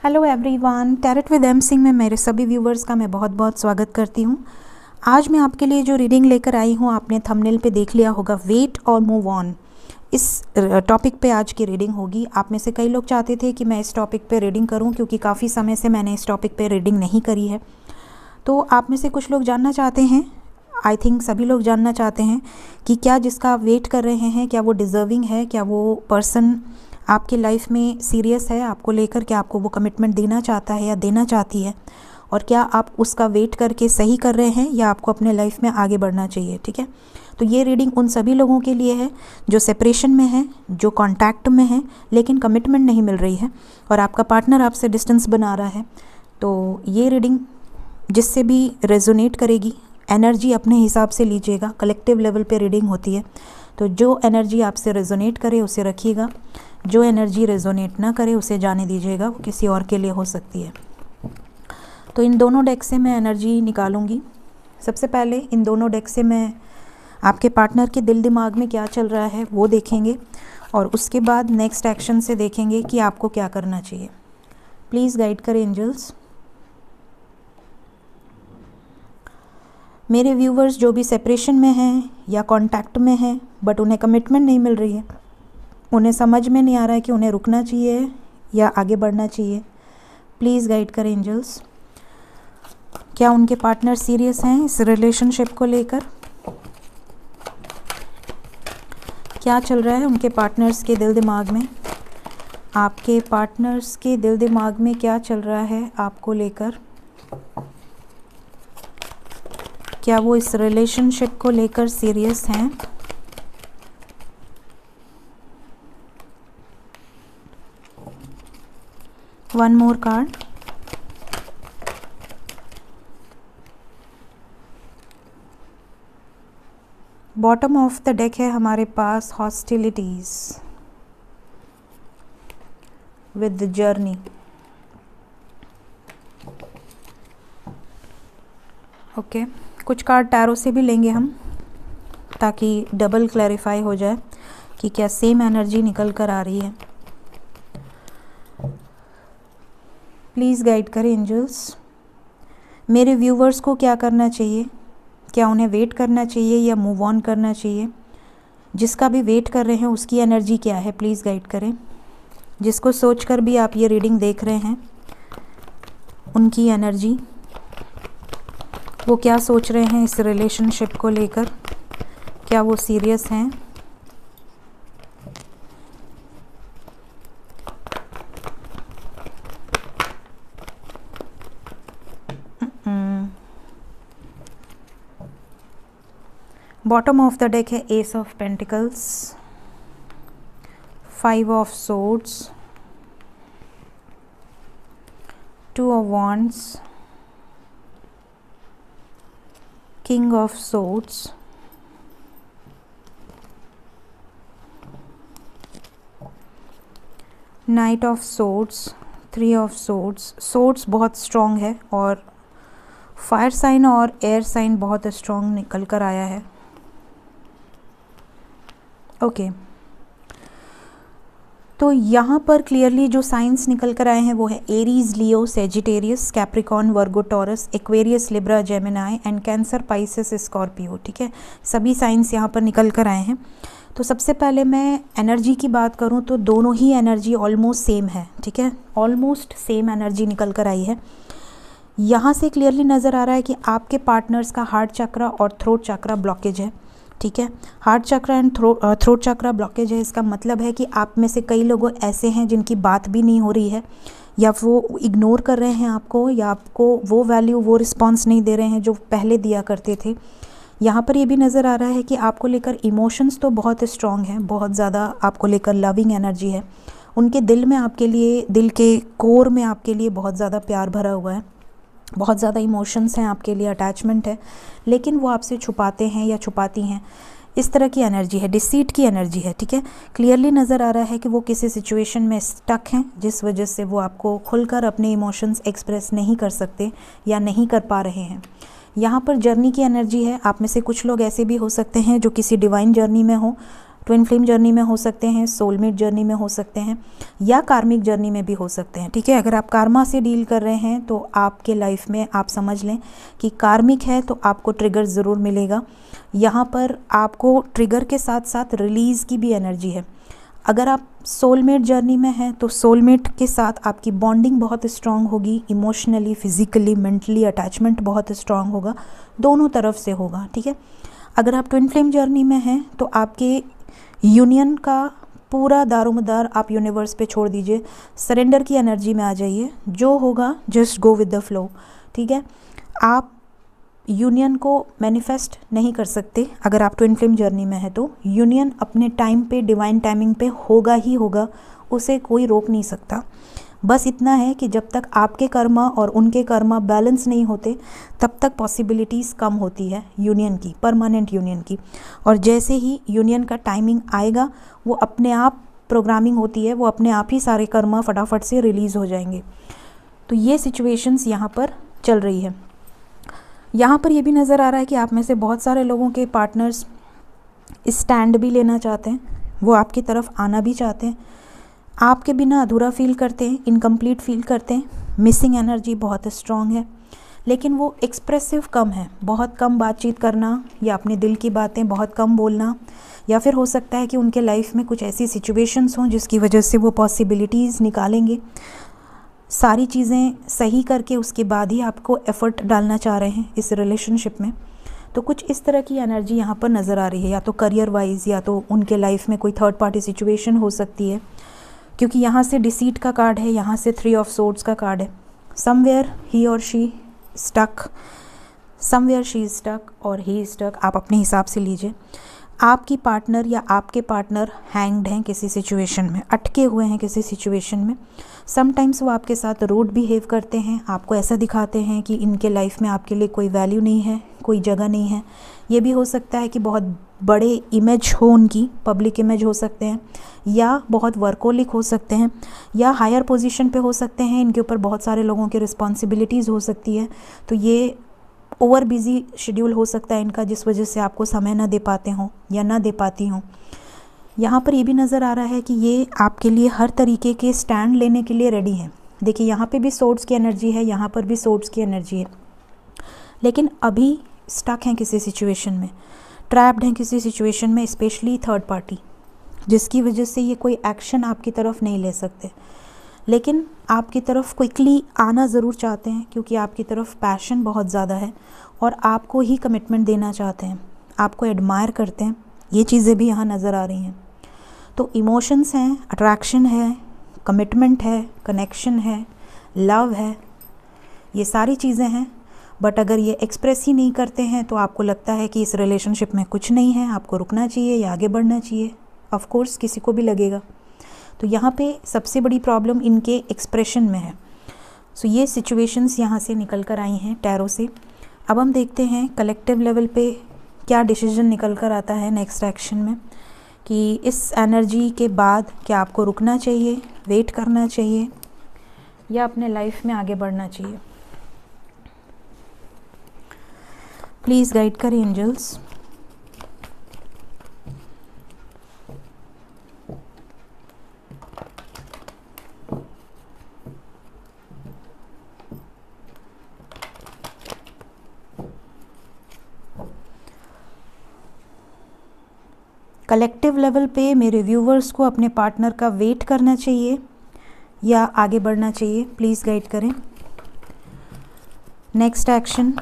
Hello everyone, tarot with M Singh में मेरे सभी व्यूवर्स का मैं बहुत बहुत स्वागत करती हूँ। आज मैं आपके लिए जो रीडिंग लेकर आई हूँ, आपने थंबनेल पे देख लिया होगा, वेट और मूव ऑन। इस टॉपिक पे आज की रीडिंग होगी। आप में से कई लोग चाहते थे कि मैं इस टॉपिक पे रीडिंग करूँ, क्योंकि काफ़ी समय से मैंने इस टॉपिक पे रीडिंग नहीं करी है। तो आप में से कुछ लोग जानना चाहते हैं, आई थिंक सभी लोग जानना चाहते हैं कि क्या जिसका आप वेट कर रहे हैं, क्या वो डिज़र्विंग है, क्या वो पर्सन आपकी लाइफ में सीरियस है आपको लेकर, क्या आपको वो कमिटमेंट देना चाहता है या देना चाहती है, और क्या आप उसका वेट करके सही कर रहे हैं या आपको अपने लाइफ में आगे बढ़ना चाहिए। ठीक है, तो ये रीडिंग उन सभी लोगों के लिए है जो सेपरेशन में है, जो कॉन्टैक्ट में है लेकिन कमिटमेंट नहीं मिल रही है और आपका पार्टनर आपसे डिस्टेंस बना रहा है। तो ये रीडिंग जिससे भी रेजोनेट करेगी, एनर्जी अपने हिसाब से लीजिएगा, कलेक्टिव लेवल पे रीडिंग होती है। तो जो एनर्जी आपसे रेजोनेट करे उसे रखिएगा, जो एनर्जी रेजोनेट ना करे उसे जाने दीजिएगा, वो किसी और के लिए हो सकती है। तो इन दोनों डेक से मैं एनर्जी निकालूंगी। सबसे पहले इन दोनों डेक से मैं आपके पार्टनर के दिल दिमाग में क्या चल रहा है वो देखेंगे, और उसके बाद नेक्स्ट एक्शन से देखेंगे कि आपको क्या करना चाहिए। प्लीज़ गाइड करें एंजल्स। मेरे व्यूवर्स जो भी सेपरेशन में हैं या कांटेक्ट में हैं बट उन्हें कमिटमेंट नहीं मिल रही है, उन्हें समझ में नहीं आ रहा है कि उन्हें रुकना चाहिए या आगे बढ़ना चाहिए, प्लीज़ गाइड करें एंजल्स। क्या उनके पार्टनर सीरियस हैं इस रिलेशनशिप को लेकर? क्या चल रहा है उनके पार्टनर्स के दिल दिमाग में? आपके पार्टनर्स के दिल दिमाग में क्या चल रहा है आपको लेकर? क्या वो इस रिलेशनशिप को लेकर सीरियस हैं? One more card. Bottom of the deck है हमारे पास hostilities with the journey. Okay, कुछ कार्ड टैरो से भी लेंगे हम, ताकि डबल क्लैरिफाई हो जाए कि क्या सेम एनर्जी निकल कर आ रही है। प्लीज़ गाइड करें एंजल्स। मेरे व्यूवर्स को क्या करना चाहिए? क्या उन्हें वेट करना चाहिए या मूव ऑन करना चाहिए? जिसका भी वेट कर रहे हैं उसकी एनर्जी क्या है, प्लीज़ गाइड करें। जिसको सोचकर भी आप ये रीडिंग देख रहे हैं, उनकी एनर्जी, वो क्या सोच रहे हैं इस रिलेशनशिप को लेकर? क्या वो सीरियस हैं? बॉटम ऑफ द डेक है S of pentacles, five of swords, two of wands, king of swords, night of swords, three of swords. Swords बहुत स्ट्रॉन्ग है और फायर साइन और एयर साइन बहुत स्ट्रॉन्ग निकल कर आया है। ओके, तो यहाँ पर क्लियरली जो साइंस निकल कर आए हैं वो है Aries, Leo, Sagittarius, Capricorn, Virgo, taurus, Aquarius, Libra, Gemini and cancer, Pisces, Scorpio. ठीक है, सभी साइंस यहाँ पर निकल कर आए हैं। तो सबसे पहले मैं एनर्जी की बात करूँ तो दोनों ही एनर्जी ऑलमोस्ट सेम है। ठीक है, ऑलमोस्ट सेम एनर्जी निकल कर आई है। यहाँ से क्लियरली नज़र आ रहा है कि आपके पार्टनर्स का हार्ट चक्रा और थ्रोट चक्रा ब्लॉकेज है। ठीक है, heart chakra and throat chakra blockage है। इसका मतलब है कि आप में से कई लोग ऐसे हैं जिनकी बात भी नहीं हो रही है, या वो इग्नोर कर रहे हैं आपको, या आपको वो वैल्यू, वो रिस्पॉन्स नहीं दे रहे हैं जो पहले दिया करते थे। यहाँ पर ये भी नज़र आ रहा है कि आपको लेकर इमोशंस तो बहुत स्ट्रॉन्ग हैं, बहुत ज़्यादा आपको लेकर लविंग एनर्जी है। उनके दिल में आपके लिए, दिल के कोर में आपके लिए बहुत ज़्यादा प्यार भरा हुआ है, बहुत ज़्यादा इमोशंस हैं आपके लिए, अटैचमेंट है, लेकिन वो आपसे छुपाते हैं या छुपाती हैं। इस तरह की एनर्जी है, डिसीट की एनर्जी है। ठीक है, क्लियरली नज़र आ रहा है कि वो किसी सिचुएशन में स्टक हैं जिस वजह से वो आपको खुलकर अपने इमोशंस एक्सप्रेस नहीं कर सकते या नहीं कर पा रहे हैं। यहाँ पर जर्नी की एनर्जी है। आप में से कुछ लोग ऐसे भी हो सकते हैं जो किसी डिवाइन जर्नी में हो, ट्विन फ्लेम जर्नी में हो सकते हैं, सोलमेट जर्नी में हो सकते हैं, या कार्मिक जर्नी में भी हो सकते हैं। ठीक है, अगर आप कार्मा से डील कर रहे हैं तो आपके लाइफ में आप समझ लें कि कार्मिक है तो आपको ट्रिगर ज़रूर मिलेगा। यहाँ पर आपको ट्रिगर के साथ साथ रिलीज़ की भी एनर्जी है। अगर आप सोलमेट जर्नी में हैं तो सोलमेट के साथ आपकी बॉन्डिंग बहुत स्ट्रांग होगी, इमोशनली, फिज़िकली, मेंटली अटैचमेंट बहुत स्ट्रांग होगा, दोनों तरफ से होगा। ठीक है, अगर आप ट्विन फ्लेम जर्नी में हैं तो आपके यूनियन का पूरा दारोमदार आप यूनिवर्स पे छोड़ दीजिए, सरेंडर की एनर्जी में आ जाइए, जो होगा just go with the flow. ठीक है, आप यूनियन को मैनिफेस्ट नहीं कर सकते अगर आप ट्विन फ्लेम जर्नी में है तो यूनियन अपने टाइम पे, डिवाइन टाइमिंग पे होगा ही होगा, उसे कोई रोक नहीं सकता। बस इतना है कि जब तक आपके कर्मा और उनके कर्मा बैलेंस नहीं होते तब तक पॉसिबिलिटीज़ कम होती है यूनियन की, परमानेंट यूनियन की। और जैसे ही यूनियन का टाइमिंग आएगा वो अपने आप प्रोग्रामिंग होती है, वो अपने आप ही सारे कर्मा फटाफट से रिलीज़ हो जाएंगे। तो ये सिचुएशंस यहाँ पर चल रही है। यहाँ पर ये भी नज़र आ रहा है कि आप में से बहुत सारे लोगों के पार्टनर्स स्टैंड भी लेना चाहते हैं, वो आपकी तरफ आना भी चाहते हैं, आपके बिना अधूरा फील करते हैं, इनकम्प्लीट फील करते हैं, मिसिंग एनर्जी बहुत स्ट्रॉन्ग है, लेकिन वो एक्सप्रेसिव कम है, बहुत कम बातचीत करना या अपने दिल की बातें बहुत कम बोलना, या फिर हो सकता है कि उनके लाइफ में कुछ ऐसी सिचुएशंस हों जिसकी वजह से वो पॉसिबिलिटीज़ निकालेंगे, सारी चीज़ें सही करके उसके बाद ही आपको एफ़र्ट डालना चाह रहे हैं इस रिलेशनशिप में। तो कुछ इस तरह की एनर्जी यहाँ पर नज़र आ रही है, या तो करियर वाइज या तो उनके लाइफ में कोई थर्ड पार्टी सिचुएशन हो सकती है, क्योंकि यहाँ से डिसीट का कार्ड है, यहाँ से 3 ऑफ सोर्ड्स का कार्ड है। समवेयर ही और she stuck, somewhere she is stuck और ही स्टक, आप अपने हिसाब से लीजिए। आपकी पार्टनर या आपके पार्टनर हैंग्ड हैं किसी सिचुएशन में, अटके हुए हैं किसी सिचुएशन में। समटाइम्स वो आपके साथ रूड बिहेव करते हैं, आपको ऐसा दिखाते हैं कि इनके लाइफ में आपके लिए कोई वैल्यू नहीं है, कोई जगह नहीं है। ये भी हो सकता है कि बहुत बड़े इमेज हो उनकी, पब्लिक इमेज हो सकते हैं, या बहुत वर्कोलिक हो सकते हैं, या हायर पोजीशन पे हो सकते हैं, इनके ऊपर बहुत सारे लोगों की रिस्पॉन्सिबिलिटीज़ हो सकती है। तो ये ओवर बिजी शेड्यूल हो सकता है इनका, जिस वजह से आपको समय ना दे पाते हों या ना दे पाती हों। यहाँ पर ये भी नज़र आ रहा है कि ये आपके लिए हर तरीके के स्टैंड लेने के लिए रेडी हैं। देखिए यहाँ पे भी सोर्ड्स की एनर्जी है, यहाँ पर भी सोर्ड्स की एनर्जी है, लेकिन अभी स्टक हैं किसी सिचुएशन में, ट्रैप्ड हैं किसी सिचुएशन में, स्पेशली थर्ड पार्टी, जिसकी वजह से ये कोई एक्शन आपकी तरफ नहीं ले सकते, लेकिन आपकी तरफ क्विकली आना ज़रूर चाहते हैं, क्योंकि आपकी तरफ पैशन बहुत ज़्यादा है और आपको ही कमिटमेंट देना चाहते हैं, आपको एडमायर करते हैं। ये चीज़ें भी यहाँ नज़र आ रही हैं। तो इमोशंस हैं, अट्रैक्शन है, कमिटमेंट है, कनेक्शन है, लव है, ये सारी चीज़ें हैं। बट अगर ये एक्सप्रेस ही नहीं करते हैं तो आपको लगता है कि इस रिलेशनशिप में कुछ नहीं है, आपको रुकना चाहिए या आगे बढ़ना चाहिए। ऑफ कोर्स किसी को भी लगेगा। तो यहाँ पे सबसे बड़ी प्रॉब्लम इनके एक्सप्रेशन में है। सो ये सिचुएशंस यहाँ से निकल कर आई हैं टैरो से। अब हम देखते हैं कलेक्टिव लेवल पे क्या डिसीजन निकल कर आता है नेक्स्ट एक्शन में, कि इस एनर्जी के बाद क्या आपको रुकना चाहिए, वेट करना चाहिए, या अपने लाइफ में आगे बढ़ना चाहिए। प्लीज़ गाइड करें एंजल्स। कलेक्टिव लेवल पे मेरे व्यूवर्स को अपने पार्टनर का वेट करना चाहिए या आगे बढ़ना चाहिए, प्लीज़ गाइड करें। Next action.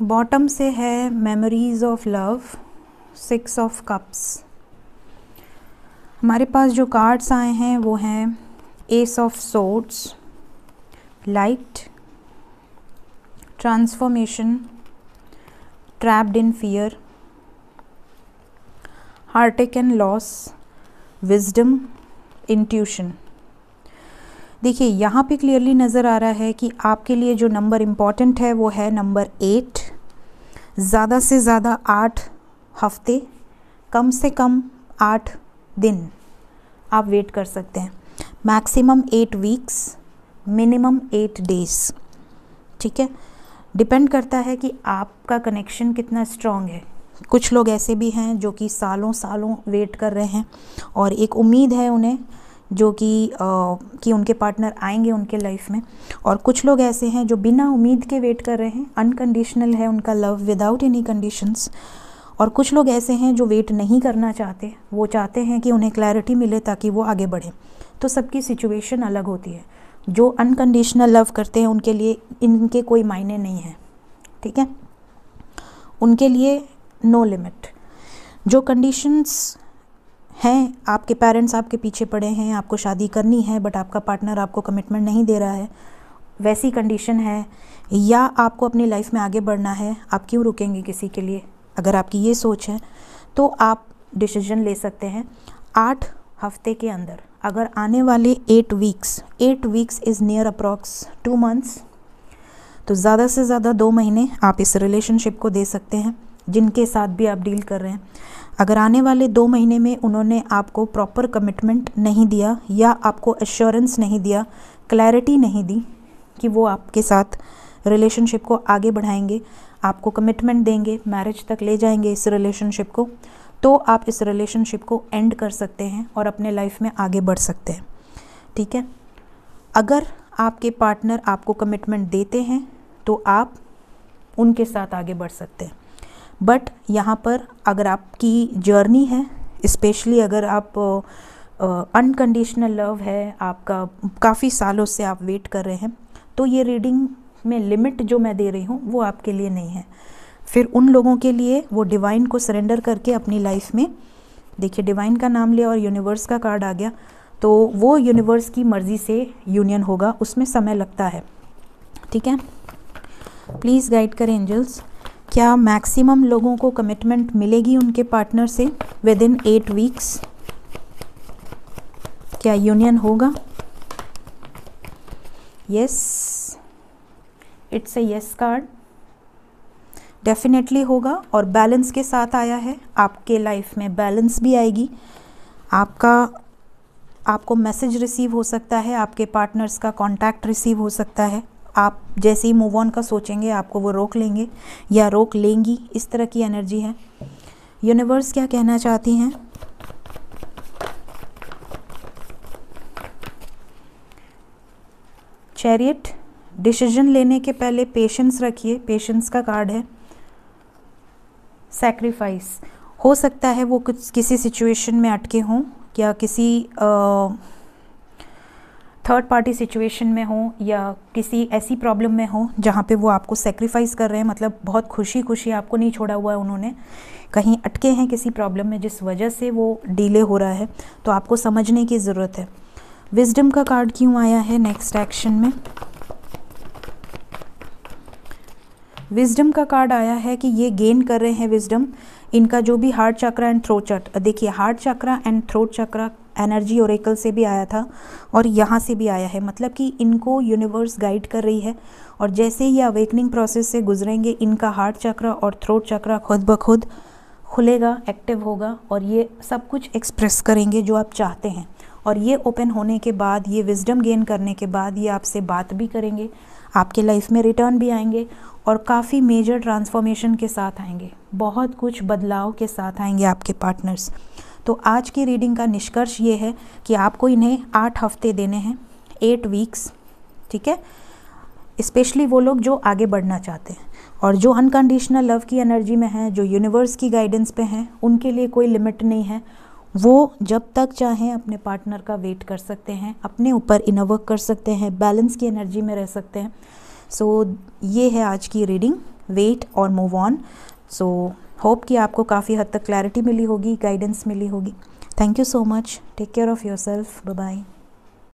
बॉटम से है memories of love, 6 of cups. हमारे पास जो कार्ड्स आए हैं वो हैं S of swords, light, transformation, trapped in fear, Heartect and loss, wisdom, intuition. देखिए यहाँ पे क्लियरली नज़र आ रहा है कि आपके लिए जो नंबर इम्पॉर्टेंट है वो है नंबर 8। ज़्यादा से ज़्यादा 8 हफ्ते कम से कम 8 दिन आप वेट कर सकते हैं, मैक्सिमम 8 वीक्स, मिनिमम 8 डेज़, ठीक है। डिपेंड करता है कि आपका कनेक्शन कितना स्ट्रॉन्ग है। कुछ लोग ऐसे भी हैं जो कि सालों सालों वेट कर रहे हैं और एक उम्मीद है उन्हें जो कि उनके पार्टनर आएंगे उनके लाइफ में, और कुछ लोग ऐसे हैं जो बिना उम्मीद के वेट कर रहे हैं, अनकंडीशनल है उनका लव विदाउट एनी कंडीशंस। और कुछ लोग ऐसे हैं जो वेट नहीं करना चाहते, वो चाहते हैं कि उन्हें क्लैरिटी मिले ताकि वो आगे बढ़ें। तो सबकी सिचुएशन अलग होती है। जो अनकंडीशनल लव करते हैं उनके लिए इनके कोई मायने नहीं है, ठीक है, उनके लिए नो लिमिट। जो कंडीशंस हैं, आपके पेरेंट्स आपके पीछे पड़े हैं, आपको शादी करनी है बट आपका पार्टनर आपको कमिटमेंट नहीं दे रहा है, वैसी कंडीशन है, या आपको अपनी लाइफ में आगे बढ़ना है, आप क्यों रुकेंगे किसी के लिए? अगर आपकी ये सोच है तो आप डिसीजन ले सकते हैं 8 हफ्ते के अंदर। अगर आने वाले 8 weeks is near approx 2 months, तो ज़्यादा से ज़्यादा 2 महीने आप इस रिलेशनशिप को दे सकते हैं जिनके साथ भी आप डील कर रहे हैं। अगर आने वाले 2 महीने में उन्होंने आपको प्रॉपर कमिटमेंट नहीं दिया या आपको एश्योरेंस नहीं दिया, क्लैरिटी नहीं दी कि वो आपके साथ रिलेशनशिप को आगे बढ़ाएंगे, आपको कमिटमेंट देंगे, मैरिज तक ले जाएंगे इस रिलेशनशिप को, तो आप इस रिलेशनशिप को एंड कर सकते हैं और अपने लाइफ में आगे बढ़ सकते हैं, ठीक है। अगर आपके पार्टनर आपको कमिटमेंट देते हैं तो आप उनके साथ आगे बढ़ सकते हैं। बट यहाँ पर अगर आपकी जर्नी है, स्पेशली अगर आप अनकंडीशनल लव है आपका, काफ़ी सालों से आप वेट कर रहे हैं, तो ये रीडिंग में लिमिट जो मैं दे रही हूँ वो आपके लिए नहीं है। फिर उन लोगों के लिए वो डिवाइन को सरेंडर करके अपनी लाइफ में, देखिए डिवाइन का नाम लिया और यूनिवर्स का कार्ड आ गया, तो वो यूनिवर्स की मर्ज़ी से यूनियन होगा, उसमें समय लगता है, ठीक है। प्लीज़ गाइड करें एंजल्स, क्या मैक्सिमम लोगों को कमिटमेंट मिलेगी उनके पार्टनर से विद इन 8 वीक्स? क्या यूनियन होगा? Yes, it's a yes card, definitely होगा। और बैलेंस के साथ आया है, आपके लाइफ में बैलेंस भी आएगी। आपको मैसेज रिसीव हो सकता है, आपके पार्टनर्स का कांटेक्ट रिसीव हो सकता है। आप जैसे ही मूव ऑन का सोचेंगे आपको वो रोक लेंगे या रोक लेंगी, इस तरह की एनर्जी है। यूनिवर्स क्या कहना चाहती हैं? चैरियट, डिसीजन लेने के पहले पेशेंस रखिए, पेशेंस का कार्ड है। सैक्रिफाइस, हो सकता है वो कुछ किसी सिचुएशन में अटके हों या किसी थर्ड पार्टी सिचुएशन में हो या किसी ऐसी प्रॉब्लम में हो जहाँ पे वो आपको सेक्रीफाइस कर रहे हैं, मतलब बहुत खुशी खुशी आपको नहीं छोड़ा हुआ है उन्होंने, कहीं अटके हैं किसी प्रॉब्लम में जिस वजह से वो डिले हो रहा है, तो आपको समझने की ज़रूरत है। विजडम का कार्ड क्यों आया है नेक्स्ट एक्शन में? विजडम का कार्ड आया है कि ये गेन कर रहे हैं विजडम, इनका जो भी हार्ट चक्रा एंड थ्रोट चक्रा, देखिए heart chakra and throat chakra energy Oracle से भी आया था और यहाँ से भी आया है, मतलब कि इनको यूनिवर्स गाइड कर रही है। और जैसे ही अवेकनिंग प्रोसेस से गुजरेंगे इनका हार्ट चक्रा और थ्रोट चक्रा खुद ब खुद खुलेगा, एक्टिव होगा और ये सब कुछ एक्सप्रेस करेंगे जो आप चाहते हैं। और ये ओपन होने के बाद, ये विजडम गेन करने के बाद ये आपसे बात भी करेंगे, आपके लाइफ में रिटर्न भी आएंगे और काफ़ी मेजर ट्रांसफॉर्मेशन के साथ आएंगे, बहुत कुछ बदलाव के साथ आएंगे आपके पार्टनर्स। तो आज की रीडिंग का निष्कर्ष ये है कि आपको इन्हें 8 हफ्ते देने हैं, 8 वीक्स, ठीक है। स्पेशली वो लोग जो आगे बढ़ना चाहते हैं और जो अनकंडीशनल लव की एनर्जी में हैं, जो यूनिवर्स की गाइडेंस पे हैं, उनके लिए कोई लिमिट नहीं है। वो जब तक चाहें अपने पार्टनर का वेट कर सकते हैं, अपने ऊपर इनर वर्क कर सकते हैं, बैलेंस की एनर्जी में रह सकते हैं। सो ये है आज की रीडिंग, वेट और मूव ऑन। सो होप कि आपको काफ़ी हद तक क्लैरिटी मिली होगी, गाइडेंस मिली होगी। Thank you so much, take care of yourself, bye bye.